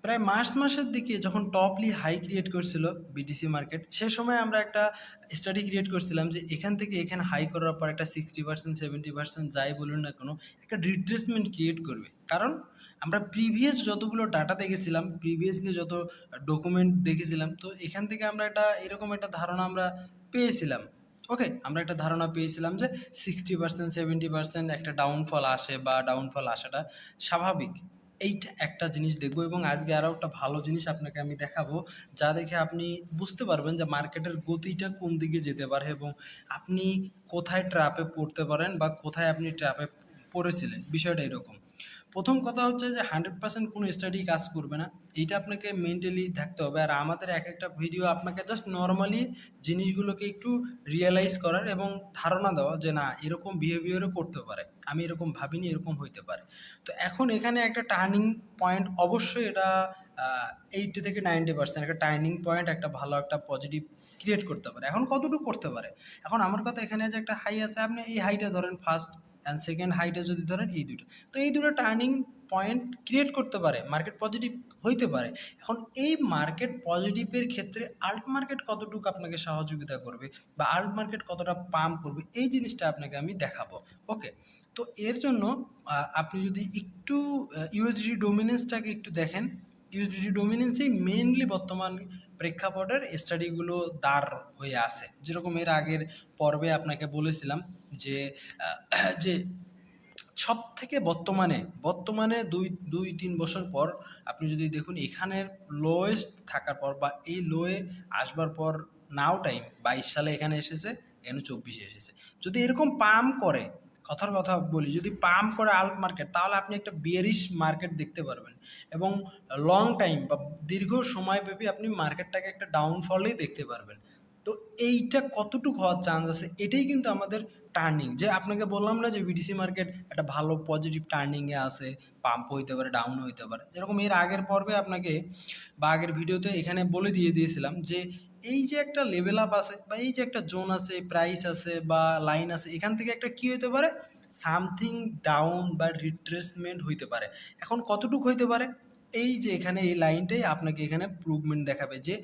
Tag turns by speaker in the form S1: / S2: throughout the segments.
S1: প্রায় মার্চ মাসের দিকে যখন টপলি হাই ক্রিয়েট করছিল বিটিসি মার্কেট, সে সময় আমরা একটা স্টাডি ক্রিয়েট করছিলাম যে এখান থেকে এখানে হাই করার পর একটা 60% 70% যাই বলুন না কেন, একটা রিট্রেসমেন্ট ক্রিয়েট করবে। কারণ আমরা প্রিভিয়াস যতগুলো ডাটা দেখেছিলাম, প্রিভিয়াসলি যত ডকুমেন্ট দেখেছিলাম, তো এখান থেকে আমরা একটা এরকম একটা ধারণা আমরা পেয়েছিলাম। ওকে, আমরা একটা ধারণা পেয়েছিলাম যে 60% 70% একটা ডাউনফল আসে বা ডাউনফল আসাটা স্বাভাবিক। এইটা একটা জিনিস দেখবো, এবং আজকে আরও একটা ভালো জিনিস আপনাকে আমি দেখাবো, যা দেখে আপনি বুঝতে পারবেন যে মার্কেটের গতিটা কোন দিকে যেতে পারে এবং আপনি কোথায় ট্র্যাপে পড়তে পারেন বা কোথায় আপনি ট্র্যাপে পড়েছিলেন। বিষয়টা এরকম। প্রথম কথা হচ্ছে যে 100% কোনো স্টাডি কাজ করবে না, এইটা আপনাকে মেন্টালি থাকতে হবে। আর আমাদের এক একটা ভিডিও আপনাকে জাস্ট নর্মালি জিনিসগুলোকে একটু রিয়েলাইজ করার এবং ধারণা দেওয়া যে না, এরকম বিহেভিয়ারও করতে পারে, আমি এরকম ভাবিনি, এরকম হইতে পারে। তো এখন এখানে একটা টার্নিং পয়েন্ট, অবশ্যই এটা 80 থেকে 90% একটা টার্নিং পয়েন্ট, একটা ভালো একটা পজিটিভ ক্রিয়েট করতে পারে। এখন কতটুকু করতে পারে, এখন আমার কথা, এখানে যে একটা হাই আছে, আপনি এই হাইটা ধরেন ফার্স্ট, অ্যান্ড সেকেন্ড হাইটা যদি ধরেন এই দুটো, তো এই দুটো টার্নিং পয়েন্ট ক্রিয়েট করতে পারে, মার্কেট পজিটিভ হইতে পারে। এখন এই মার্কেট পজিটিভের ক্ষেত্রে আল্ট মার্কেট কতটুকু আপনাকে সহযোগিতা করবে বা আল্ট মার্কেট কতটা পাম্প করবে, এই জিনিসটা আপনাকে আমি দেখাবো। ওকে, তো এর জন্য আপনি যদি একটু ইউএসডি ডোমিনেন্সটাকে একটু দেখেন, ইউএসডি ডোমিনেন্সই মেইনলি বর্তমান প্রেক্ষাপটের স্টাডিগুলো দাঁড় হয়ে আছে। যেরকম এর আগের পর্বে আপনাকে বলেছিলাম যে যে সব থেকে বর্তমানে বর্তমানে দুই দুই তিন বছর পর আপনি যদি দেখুন, এখানের লোয়েস্ট থাকার পর বা এই লোয়ে আসবার পর, নাও টাইম 22 সালে এখানে এসেছে, এখানে 24-এ এসেছে। যদি এরকম পাম্প করে, কথার কথা বলি, যদি পাম্প করে আল্ট মার্কেট, তাহলে আপনি একটা বিয়ারিশ মার্কেট দেখতে পারবেন এবং লং টাইম বা দীর্ঘ সময়ব্যাপী আপনি মার্কেটটাকে একটা ডাউনফলেই দেখতে পারবেন। তো এইটা কতটুকু হওয়ার চান্স আছে, এটাই কিন্তু আমাদের টার্নিং। যে আপনাকে বললাম না যে বিটিসি মার্কেট একটা ভালো পজিটিভ টার্নিংয়ে আছে, পাম্প হইতে পারে, ডাউন হইতে পারে। যেরকম এর আগের পর্বে আপনাকে বা আগের ভিডিওতে এখানে বলে দিয়েছিলাম যে এই যে একটা লেভেল আপ আছে বা এই যে একটা জোন আছে, প্রাইস আছে বা লাইন আছে, এখান থেকে একটা কি হইতে পারে, সামথিং ডাউন বা রিট্রেসমেন্ট হইতে পারে। এখন কতটুকু হইতে পারে, এই যে এখানে এই লাইনটাই আপনাকে এখানে প্রুভমেন্ট দেখাবে যে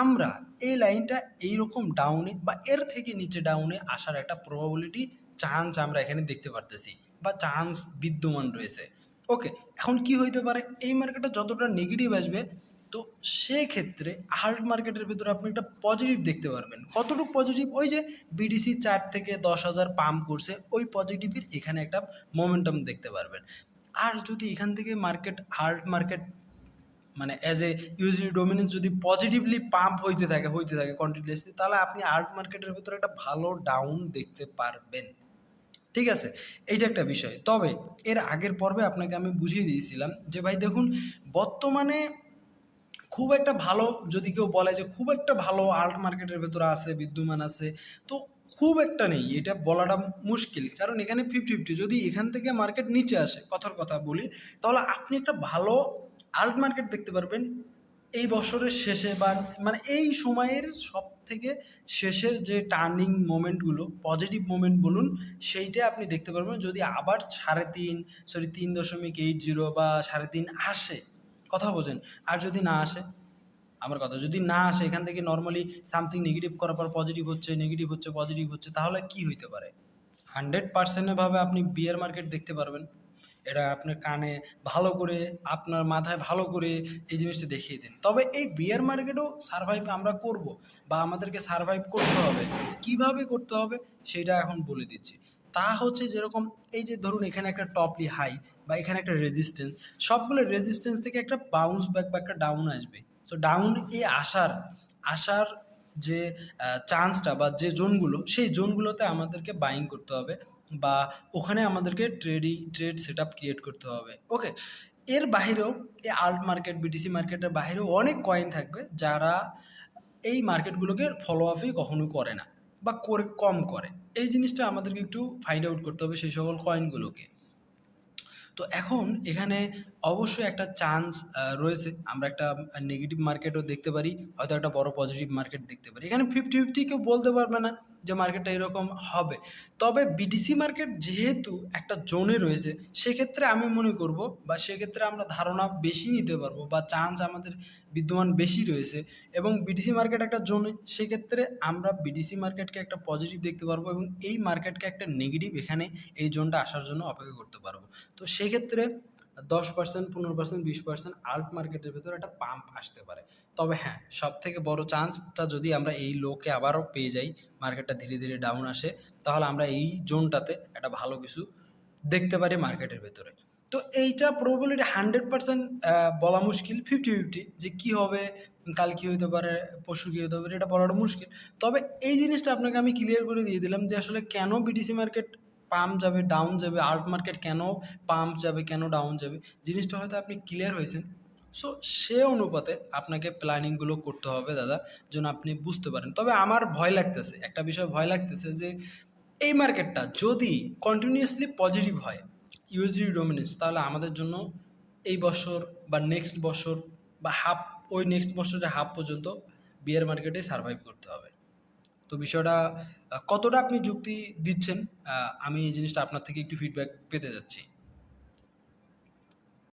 S1: আমরা এই লাইনটা এইরকম ডাউনে বা এর থেকে নিচে ডাউনে আসার একটা প্রবাবিলিটি, চান্স আমরা এখানে দেখতে পারতেছি বা চান্স বিদ্যমান রয়েছে। ওকে, এখন কি হইতে পারে, এই মার্কেটে যতটা নেগেটিভ আসবে, তো সেক্ষেত্রে হাল্ট মার্কেটের ভিতরে আপনি একটা পজিটিভ দেখতে পারবেন। কতটুকু পজিটিভ, ওই যে বিডিসি 4 থেকে 10,000 পাম্প করছে, ওই পজিটিভের এখানে একটা মোমেন্টাম দেখতে পারবেন। আর যদি এখান থেকে মার্কেট, হাল্ট মার্কেট মানে অ্যাজ এ ইউএসডি ডোমিনেন্স যদি পজিটিভলি পাম্প হইতে থাকে কন্টিনিউয়াসলি, তাহলে আপনি আল্ট মার্কেটের ভিতরে একটা ভালো ডাউন দেখতে পারবেন। ঠিক আছে, এইটা একটা বিষয়। তবে এর আগের পর্বে আপনাকে আমি বুঝিয়ে দিয়েছিলাম যে ভাই দেখুন, বর্তমানে খুব একটা ভালো, যদি কেউ বলে যে খুব একটা ভালো আল্ট মার্কেটের ভেতরে আছে, বিদ্যমান আছে, তো খুব একটা নেই, এটা বলাটা মুশকিল। কারণ এখানে 50-50, যদি এখান থেকে মার্কেট নিচে আসে, কথার কথা বলি, তাহলে আপনি একটা ভালো আল্ট মার্কেট দেখতে পারবেন এই বছরের শেষে বা মানে এই সময়ের সব থেকে শেষের যে টার্নিং মোমেন্টগুলো, পজিটিভ মোমেন্ট বলুন, সেইটা আপনি দেখতে পারবেন যদি আবার 3.80 বা 3.5 আসে। কথা বোঝেন। আর যদি না আসে, আমার কথা যদি না আসে, এখান থেকে নর্মালি সামথিং নেগেটিভ করার পর পজিটিভ হচ্ছে, নেগেটিভ হচ্ছে, পজিটিভ হচ্ছে, তাহলে কি হইতে পারে, 100% ভাবে আপনি বিয়ার মার্কেট দেখতে পারবেন। এটা আপনার কানে ভালো করে, আপনার মাথায় ভালো করে এই জিনিসটা দেখিয়ে দিন। তবে এই বিয়ার মার্কেটও সারভাইভ আমরা করব বা আমাদেরকে সারভাইভ করতে হবে। কিভাবে করতে হবে সেটা এখন বলে দিচ্ছি। তা হচ্ছে যেরকম, এই যে ধরুন এখানে একটা টপলি হাই বা এখানে একটা রেজিস্ট্যান্স, সবগুলো রেজিস্ট্যান্স থেকে একটা বাউন্স ব্যাক বা একটা ডাউন আসবে। সো ডাউন এ আসার আসার যে চান্সটা বা যে জোনগুলো, সেই জোনগুলোতে আমাদেরকে বাইং করতে হবে বা ওখানে আমাদেরকে ট্রেড সেট আপ ক্রিয়েট করতে হবে। ওকে, এর বাহিরেও এই আল্ট মার্কেট, বিটিসি মার্কেটের বাহিরেও অনেক কয়েন থাকবে যারা এই মার্কেটগুলোকে ফলো আপই কখনোই করে না বা করে কম করে। এই জিনিসটা আমাদেরকে একটু ফাইন্ড আউট করতে হবে সেই সকল কয়েনগুলোকে। তো এখন এখানে অবশ্যই একটা চান্স রয়েছে, আমরা একটা নেগেটিভ মার্কেটও দেখতে পারি, হয়তো একটা বড় পজিটিভ মার্কেট দেখতে পারি। এখানে 50-50 কেউ বলতে পারবে না যে মার্কেটটা এরকম হবে। তবে বিটিসি মার্কেট যেহেতু একটা জোনে রয়েছে, সেক্ষেত্রে আমি মনে করব বা সেক্ষেত্রে আমরা ধারণা বেশি নিতে পারবো বা চান্স আমাদের বিদ্যমান বেশি রয়েছে এবং বিটিসি মার্কেট একটা জোনে, সেক্ষেত্রে আমরা বিটিসি মার্কেটকে একটা পজিটিভ দেখতে পারবো এবং এই মার্কেটকে একটা নেগেটিভ এখানে এই জোনটা আসার জন্য অপেক্ষা করতে পারবো। তো সেক্ষেত্রে 10%, 15%, 20% আল্ট মার্কেটের ভেতরে একটা পাম্প আসতে পারে। তবে হ্যাঁ, সব থেকে বড় চান্সটা যদি আমরা এই লোকে আবারও পেয়ে যাই, মার্কেটটা ধীরে ধীরে ডাউন আসে, তাহলে আমরা এই জোনটাতে একটা ভালো কিছু দেখতে পারি মার্কেটের ভেতরে। তো এইটা প্রবাবিলিটি 100% বলা মুশকিল, 50-50 যে কি হবে, কাল কি হইতে পারে, পরশু কি হতে পারে, এটা বলাটা মুশকিল। তবে এই জিনিসটা আপনাকে আমি ক্লিয়ার করে দিয়ে দিলাম যে আসলে কেন বিটিসি মার্কেট পাম্প যাবে, ডাউন যাবে, আল্ট মার্কেট কেন পাম্প যাবে, কেন ডাউন যাবে, জিনিসটা হয়তো আপনি ক্লিয়ার হয়েছেন। সো সে অনুপাতে আপনাকে প্ল্যানিংগুলো করতে হবে দাদা, যেন আপনি বুঝতে পারেন। তবে আমার ভয় লাগতেছে, একটা বিষয় ভয় লাগতেছে যে এই মার্কেটটা যদি কন্টিনিউয়াসলি পজিটিভ হয়, ইউএসডি ডোমিনেন্স, তাহলে আমাদের জন্য এই বছর বা নেক্সট বছর বা হাফ, ওই নেক্সট বছরের হাফ পর্যন্ত বিয়ার মার্কেটে সার্ভাইভ করতে হবে। তো বিষয়টা কতটা আপনি যুক্তি দিচ্ছেন, আমি এই জিনিসটা আপনার থেকে একটু ফিডব্যাক পেতে যাচ্ছি।